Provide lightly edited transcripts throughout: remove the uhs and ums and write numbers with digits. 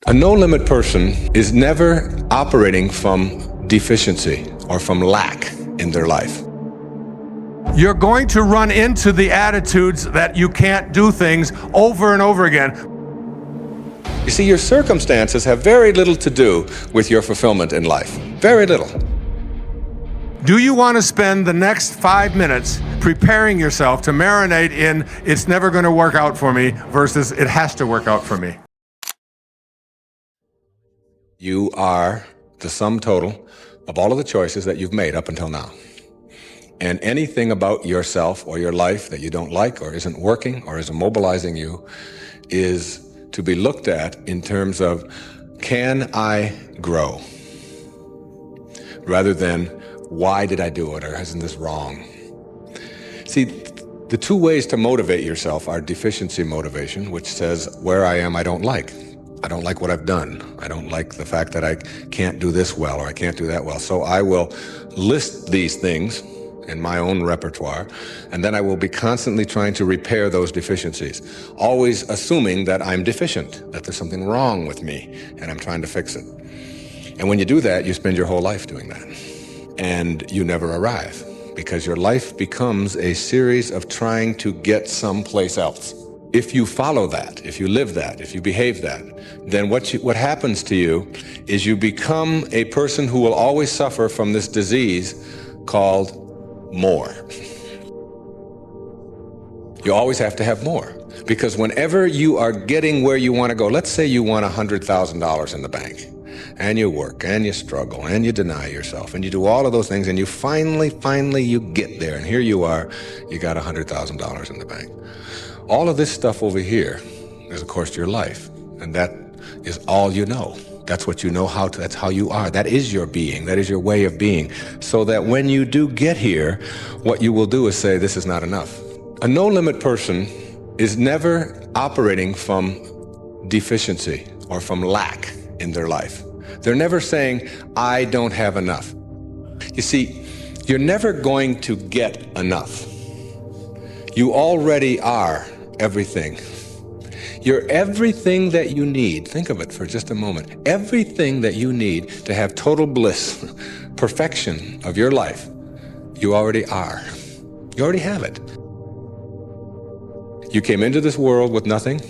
A no-limit person is never operating from deficiency or from lack in their life. You're going to run into the attitudes that you can't do things over and over again. You see, your circumstances have very little to do with your fulfillment in life. Very little. Do you want to spend the next 5 minutes preparing yourself to marinate in "it's never going to work out for me" versus "it has to work out for me"? You are the sum total of all of the choices that you've made up until now. And anything about yourself or your life that you don't like or isn't working or isn't mobilizing you is to be looked at in terms of, can I grow? Rather than, why did I do it, or isn't this wrong? See, the two ways to motivate yourself are deficiency motivation, which says, where I am I don't like. I don't like what I've done. I don't like the fact that I can't do this well or I can't do that well. So I will list these things in my own repertoire, and then I will be constantly trying to repair those deficiencies, always assuming that I'm deficient, that there's something wrong with me, and I'm trying to fix it. And when you do that, you spend your whole life doing that. And you never arrive, because your life becomes a series of trying to get someplace else. If you follow that, if you live that, if you behave that, then what happens to you is you become a person who will always suffer from this disease called more. You always have to have more, because whenever you are getting where you want to go, let's say you want $100,000 in the bank, and you work, and you struggle, and you deny yourself, and you do all of those things, and you finally you get there, and here you are, you got $100,000 in the bank. All of this stuff over here is, of course, your life, and that is all you know. That's what you know how to, that's how you are. That is your being. That is your way of being. So that when you do get here, what you will do is say, this is not enough. A no-limit person is never operating from deficiency or from lack in their life. They're never saying, I don't have enough. You see, you're never going to get enough. You already are everything. You're everything that you need. Think of it for just a moment. Everything that you need to have total bliss, perfection of your life, you already are. You already have it. You came into this world with nothing.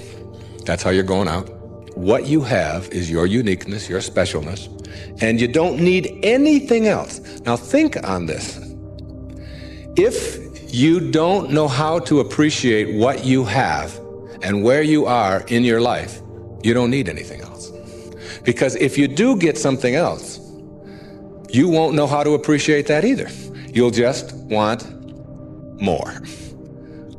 That's how you're going out. What you have is your uniqueness, your specialness, and you don't need anything else. Now think on this. If you don't know how to appreciate what you have and where you are in your life, you don't need anything else. Because if you do get something else, you won't know how to appreciate that either. You'll just want more.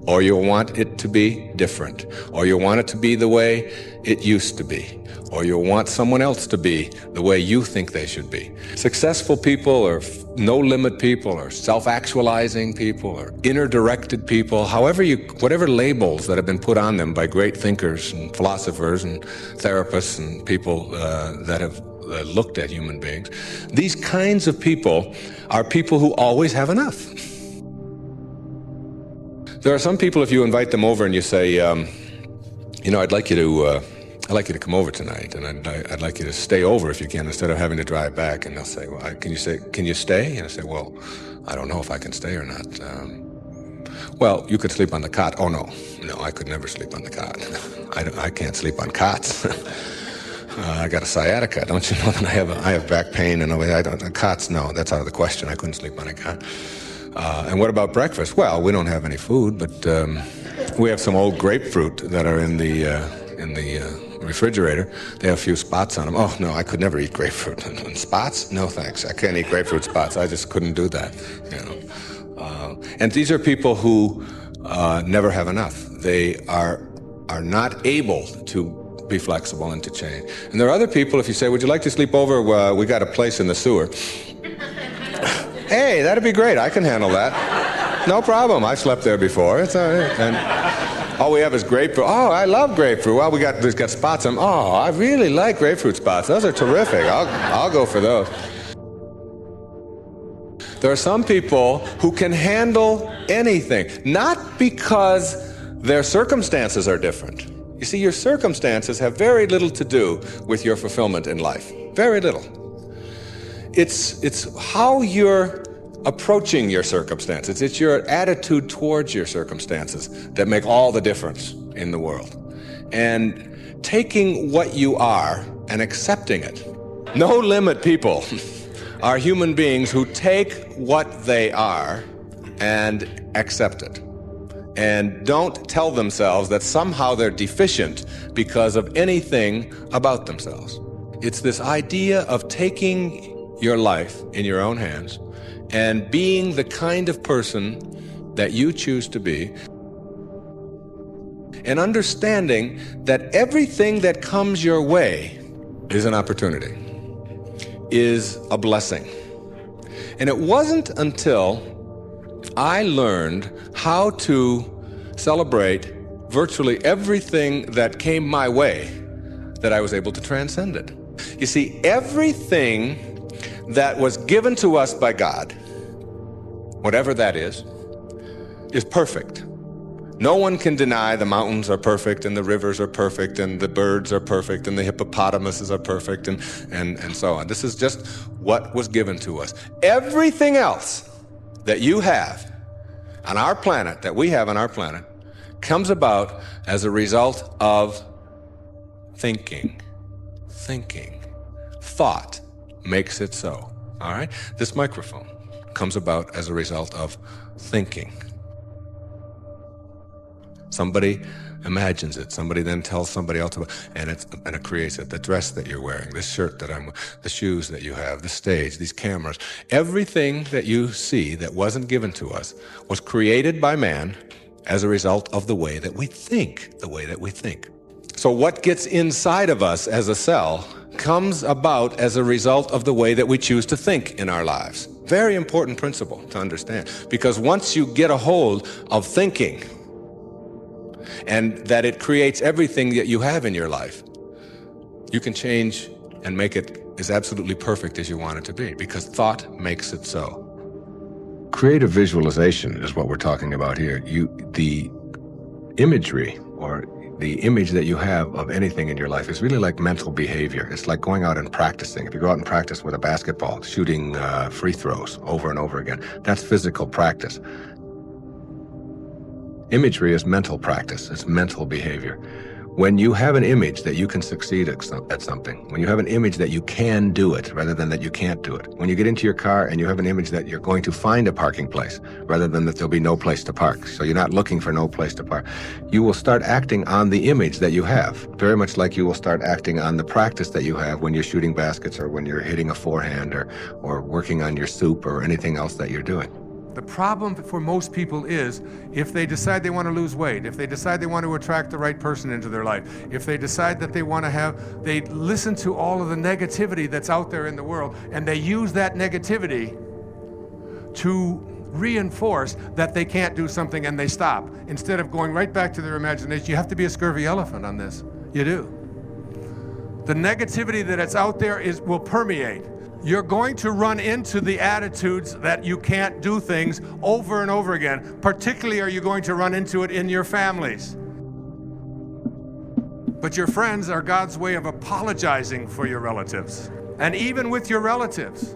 Or you'll want it to be different. Or you'll want it to be the way it used to be. Or you'll want someone else to be the way you think they should be. Successful people or no-limit people or self-actualizing people or inner-directed people, whatever labels that have been put on them by great thinkers and philosophers and therapists and people that have looked at human beings, these kinds of people are people who always have enough. There are some people, if you invite them over and you say, I'd like you to come over tonight, and I'd like you to stay over if you can, instead of having to drive back. And they'll say, well, can you stay? And I say, well, I don't know if I can stay or not. Well, you could sleep on the cot. Oh, no, I could never sleep on the cot. I can't sleep on cots. I got a sciatica. Don't you know that I have back pain and cots? No, that's out of the question. I couldn't sleep on a cot. And what about breakfast? Well, we don't have any food, but we have some old grapefruit that are in the refrigerator. They have a few spots on them. Oh, no, I could never eat grapefruit. And spots? No, thanks. I can't eat grapefruit spots. I just couldn't do that. And these are people who never have enough. They are not able to be flexible and to change. And there are other people, if you say, would you like to sleep over? We got a place in the sewer. Hey, that'd be great. I can handle that. No problem. I've slept there before. It's all right. And all we have is grapefruit. Oh, I love grapefruit. Well, there's got spots on them. Oh, I really like grapefruit spots. Those are terrific. I'll go for those. There are some people who can handle anything, not because their circumstances are different. You see, your circumstances have very little to do with your fulfillment in life. Very little. It's how you're approaching your circumstances. It's your attitude towards your circumstances that make all the difference in the world. And taking what you are and accepting it. No limit people are human beings who take what they are and accept it. And don't tell themselves that somehow they're deficient because of anything about themselves. It's this idea of taking your life in your own hands and being the kind of person that you choose to be, and understanding that everything that comes your way is an opportunity, is a blessing. And it wasn't until I learned how to celebrate virtually everything that came my way that I was able to transcend it. You see, everything that was given to us by God, whatever that is perfect. No one can deny the mountains are perfect and the rivers are perfect and the birds are perfect and the hippopotamuses are perfect and so on. This is just what was given to us. Everything else that you have on our planet, that we have on our planet, comes about as a result of thinking. Thought makes it so, all right? This microphone comes about as a result of thinking. Somebody imagines it. Somebody then tells somebody else about it, and it creates it. The dress that you're wearing, this shirt that I'm wearing, the shoes that you have, the stage, these cameras. Everything that you see that wasn't given to us was created by man as a result of the way that we think, So what gets inside of us as a cell comes about as a result of the way that we choose to think in our lives. Very important principle to understand, because once you get a hold of thinking, and that it creates everything that you have in your life, you can change and make it as absolutely perfect as you want it to be, because thought makes it so. Creative visualization is what we're talking about here. The imagery or the image that you have of anything in your life is really like mental behavior. It's like going out and practicing. If you go out and practice with a basketball, shooting free throws over and over again, that's physical practice. Imagery is mental practice. It's mental behavior. When you have an image that you can succeed at something, when you have an image that you can do it rather than that you can't do it, when you get into your car and you have an image that you're going to find a parking place rather than that there'll be no place to park, so you're not looking for no place to park, you will start acting on the image that you have, very much like you will start acting on the practice that you have when you're shooting baskets or when you're hitting a forehand or working on your soup or anything else that you're doing. The problem for most people is if they decide they want to lose weight, if they decide they want to attract the right person into their life, if they decide that they listen to all of the negativity that's out there in the world, and they use that negativity to reinforce that they can't do something, and they stop. Instead of going right back to their imagination, you have to be a scurvy elephant on this. You do. The negativity that's out there will permeate. You're going to run into the attitudes that you can't do things over and over again. Particularly are you going to run into it in your families. But your friends are God's way of apologizing for your relatives. And even with your relatives,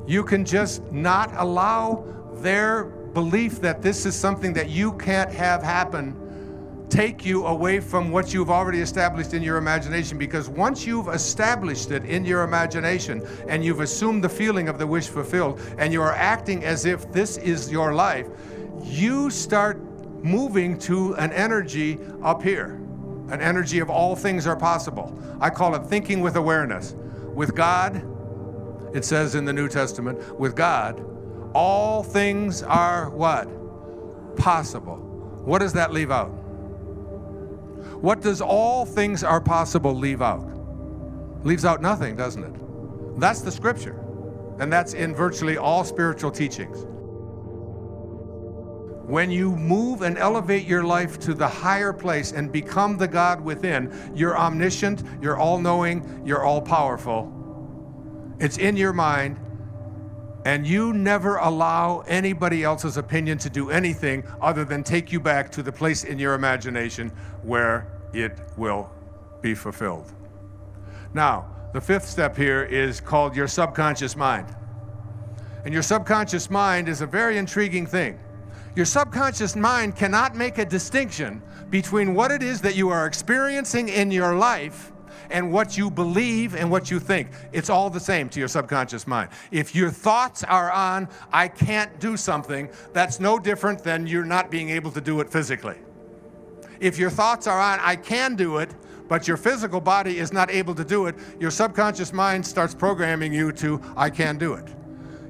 you can just not allow their belief that this is something that you can't have happen take you away from what you've already established in your imagination, because once you've established it in your imagination and you've assumed the feeling of the wish fulfilled and you are acting as if this is your life, you start moving to an energy up here, an energy of all things are possible. I call it thinking with awareness. With God, it says in the New Testament, with God, all things are what? Possible. What does that leave out? What does all things are possible leave out? Leaves out nothing, doesn't it? That's the scripture. And that's in virtually all spiritual teachings. When you move and elevate your life to the higher place and become the God within, you're omniscient, you're all-knowing, you're all-powerful. It's in your mind, and you never allow anybody else's opinion to do anything other than take you back to the place in your imagination where it will be fulfilled. Now, the fifth step here is called your subconscious mind. And your subconscious mind is a very intriguing thing. Your subconscious mind cannot make a distinction between what it is that you are experiencing in your life and what you believe and what you think. It's all the same to your subconscious mind. If your thoughts are on, I can't do something, that's no different than you're not being able to do it physically. If your thoughts are on, I can do it, but your physical body is not able to do it, your subconscious mind starts programming you to, I can do it.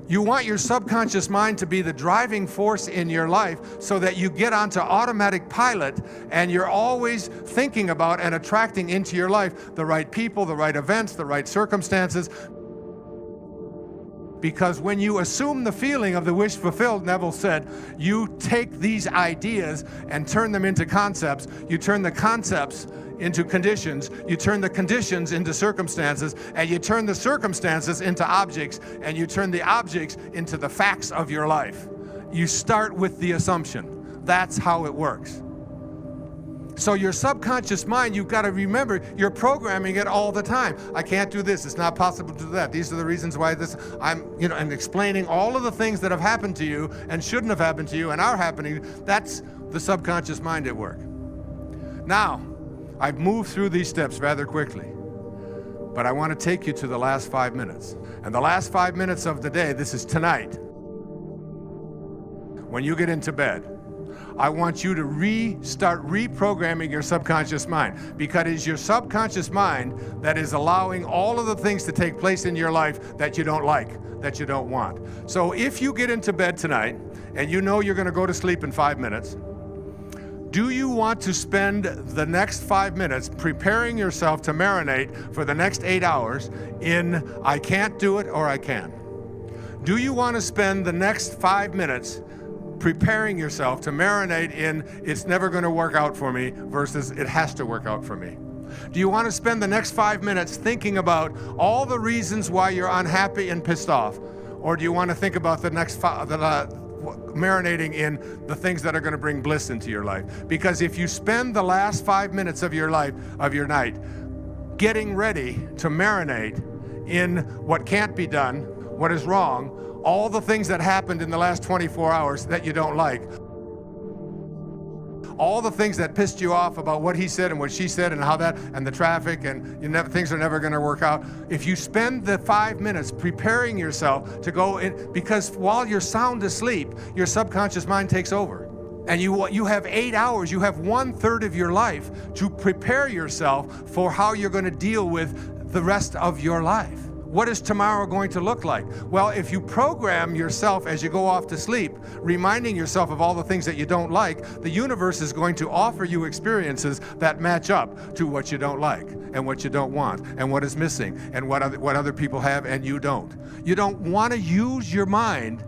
You want your subconscious mind to be the driving force in your life so that you get onto automatic pilot and you're always thinking about and attracting into your life the right people, the right events, the right circumstances. Because when you assume the feeling of the wish fulfilled, Neville said, you take these ideas and turn them into concepts. You turn the concepts into conditions, you turn the conditions into circumstances, and you turn the circumstances into objects, and you turn the objects into the facts of your life. You start with the assumption. That's how it works. So your subconscious mind, you've got to remember, you're programming it all the time. I can't do this, it's not possible to do that. These are the reasons why this, and explaining all of the things that have happened to you and shouldn't have happened to you and are happening. That's the subconscious mind at work. Now, I've moved through these steps rather quickly, but I want to take you to the last 5 minutes. And the last 5 minutes of the day, this is tonight, when you get into bed, I want you to start reprogramming your subconscious mind, because it's your subconscious mind that is allowing all of the things to take place in your life that you don't like, that you don't want. So if you get into bed tonight and you know you're going to go to sleep in 5 minutes, do you want to spend the next 5 minutes preparing yourself to marinate for the next 8 hours in I can't do it or I can? Do you want to spend the next 5 minutes preparing yourself to marinate in it's never going to work out for me versus it has to work out for me? Do you want to spend the next 5 minutes thinking about all the reasons why you're unhappy and pissed off? Or do you want to think about the next marinating in the things that are going to bring bliss into your life? Because if you spend the last 5 minutes of your life, of your night, getting ready to marinate in what can't be done, what is wrong, all the things that happened in the last 24 hours that you don't like, all the things that pissed you off about what he said and what she said and how that, and the traffic, and things are never going to work out. If you spend the 5 minutes preparing yourself to go in, because while you're sound asleep, your subconscious mind takes over. And you have 8 hours, you have 1/3 of your life to prepare yourself for how you're going to deal with the rest of your life. What is tomorrow going to look like? Well, if you program yourself as you go off to sleep, reminding yourself of all the things that you don't like, the universe is going to offer you experiences that match up to what you don't like and what you don't want and what is missing and what other people have and you don't. You don't want to use your mind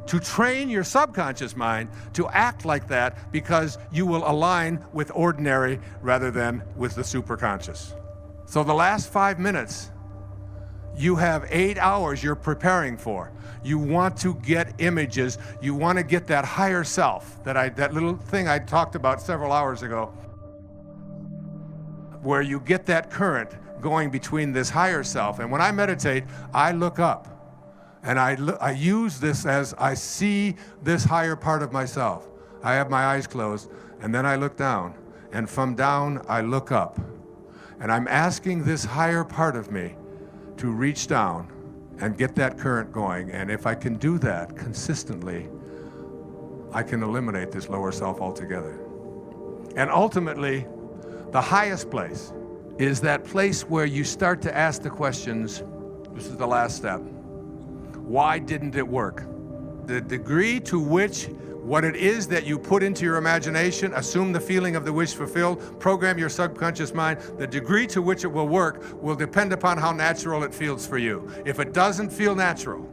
to train your subconscious mind to act like that, because you will align with ordinary rather than with the superconscious. So the last 5 minutes, you have 8 hours you're preparing for. You want to get images. You want to get that higher self, that little thing I talked about several hours ago, where you get that current going between this higher self. And when I meditate, I look up. And I use this as I see this higher part of myself. I have my eyes closed, and then I look down. And from down, I look up. And I'm asking this higher part of me to reach down and get that current going. And if I can do that consistently, I can eliminate this lower self altogether. And ultimately, the highest place is that place where you start to ask the questions. This is the last step. Why didn't it work? The degree to which what it is that you put into your imagination, assume the feeling of the wish fulfilled, program your subconscious mind, the degree to which it will work will depend upon how natural it feels for you. If it doesn't feel natural,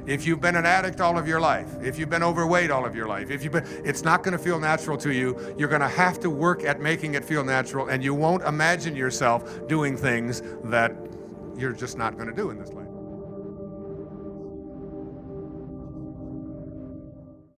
if you've been an addict all of your life, if you've been overweight all of your life, it's not going to feel natural to you. You're going to have to work at making it feel natural, and you won't imagine yourself doing things that you're just not going to do in this life.